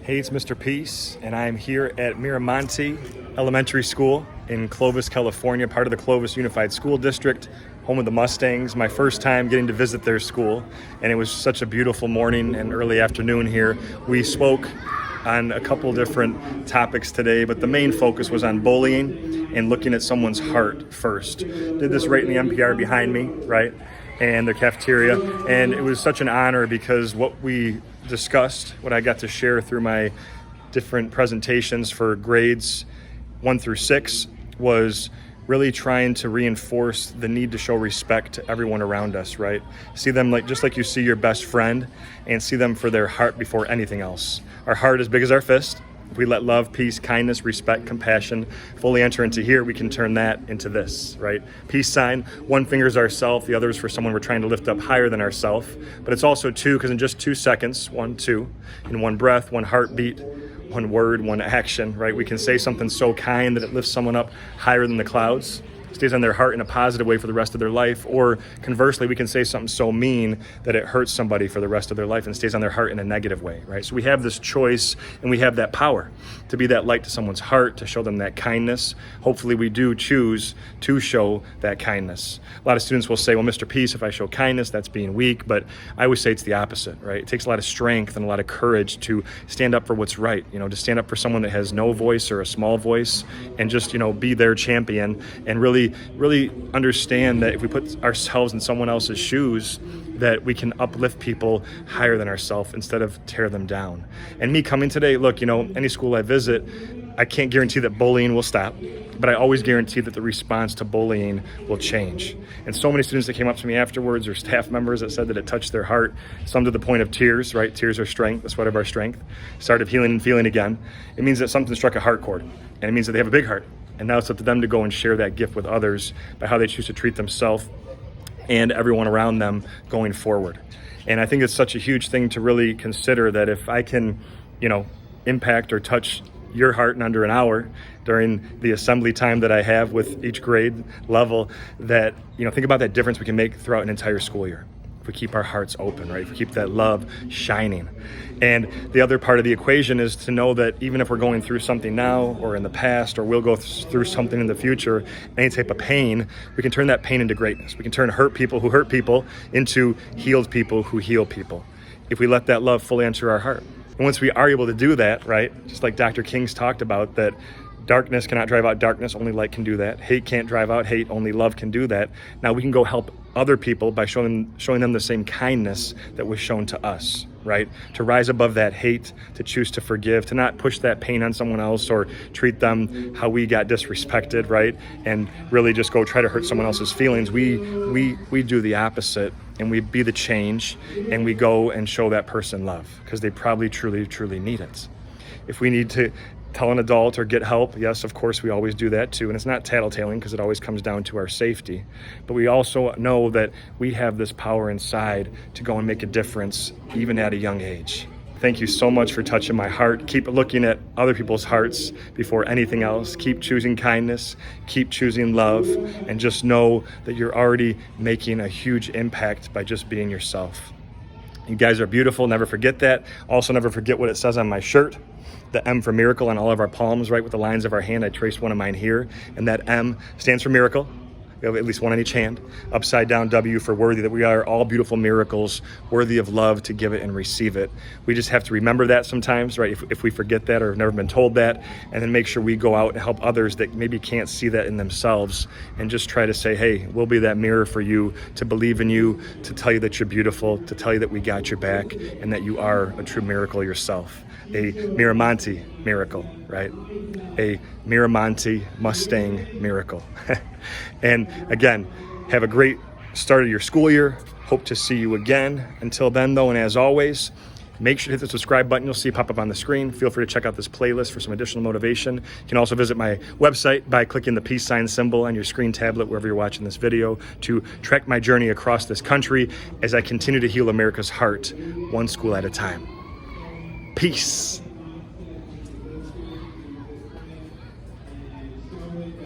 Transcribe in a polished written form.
Hey, it's Mr. Peace, and I'm here at Miramonte Elementary School in Clovis, California, part of the Clovis Unified School District, home of the Mustangs. My first time getting to visit their school, and it was such a beautiful morning and early afternoon here. We spoke on a couple different topics today, but the main focus was on bullying and looking at someone's heart first. Did this right in the NPR behind me, right? And their cafeteria, and it was such an honor because what we discussed, what I got to share through my different presentations for grades 1 through 6 was really trying to reinforce the need to show respect to everyone around us, right? See them just like you see your best friend, and see them for their heart before anything else. Our heart is big as our fist. If we let love, peace, kindness, respect, compassion fully enter into here, we can turn that into this, right? Peace sign, one finger is ourself, the other is for someone we're trying to lift up higher than ourself. But it's also two, because in just 2 seconds, 1, 2, in one breath, one heartbeat, one word, one action, right? We can say something so kind that it lifts someone up higher than the clouds, stays on their heart in a positive way for the rest of their life. Or conversely, we can say something so mean that it hurts somebody for the rest of their life and stays on their heart in a negative way, right? So we have this choice, and we have that power to be that light to someone's heart, to show them that kindness. Hopefully we do choose to show that kindness. A lot of students will say, well, Mr. Peace, if I show kindness, that's being weak. But I always say it's the opposite, right? It takes a lot of strength and a lot of courage to stand up for what's right, to stand up for someone that has no voice or a small voice, and just, be their champion, and really understand that if we put ourselves in someone else's shoes, that we can uplift people higher than ourselves instead of tear them down. And me coming today, look, any school I visit, I can't guarantee that bullying will stop, but I always guarantee that the response to bullying will change. And so many students that came up to me afterwards, or staff members that said that it touched their heart, some to the point of tears, right? Tears are strength, the sweat of our strength. Started healing and feeling again. It means that something struck a heart chord, and it means that they have a big heart. And now it's up to them to go and share that gift with others by how they choose to treat themselves and everyone around them going forward. And I think it's such a huge thing to really consider, that if I can, impact or touch your heart in under an hour during the assembly time that I have with each grade level, that, think about that difference we can make throughout an entire school year. If we keep our hearts open, right? If we keep that love shining. And the other part of the equation is to know that even if we're going through something now or in the past, or we'll go through something in the future, any type of pain, we can turn that pain into greatness. We can turn hurt people who hurt people into healed people who heal people, if we let that love fully enter our heart. And once we are able to do that, right, just like Dr. King's talked about, that darkness cannot drive out darkness, only light can do that. Hate can't drive out hate, only love can do that. Now we can go help other people by showing them the same kindness that was shown to us, right? To rise above that hate, to choose to forgive, to not push that pain on someone else or treat them how we got disrespected, right? And really just go try to hurt someone else's feelings. We do the opposite, and we be the change, and we go and show that person love, because they probably truly need it. If we need to tell an adult or get help, yes, of course, we always do that too. And it's not tattletaling, because it always comes down to our safety. But we also know that we have this power inside to go and make a difference, even at a young age. Thank you so much for touching my heart. Keep looking at other people's hearts before anything else. Keep choosing kindness, keep choosing love, and just know that you're already making a huge impact by just being yourself. You guys are beautiful. Never forget that. Also, never forget what it says on my shirt. The M for miracle on all of our palms, right with the lines of our hand. I traced one of mine here, and that M stands for miracle. We have at least one on each hand. Upside down W for worthy, that we are all beautiful miracles, worthy of love to give it and receive it. We just have to remember that sometimes, right? If we forget that or have never been told that, and then make sure we go out and help others that maybe can't see that in themselves, and just try to say, hey, we'll be that mirror for you, to believe in you, to tell you that you're beautiful, to tell you that we got your back, and that you are a true miracle yourself. A Miramonte miracle, right? A Miramonte Mustang miracle. And again, have a great start of your school year. Hope to see you again. Until then, though, and as always, make sure to hit the subscribe button you'll see pop up on the screen. Feel free to check out this playlist for some additional motivation. You can also visit my website by clicking the peace sign symbol on your screen tablet wherever you're watching this video, to track my journey across this country as I continue to heal America's heart, one school at a time. Peace.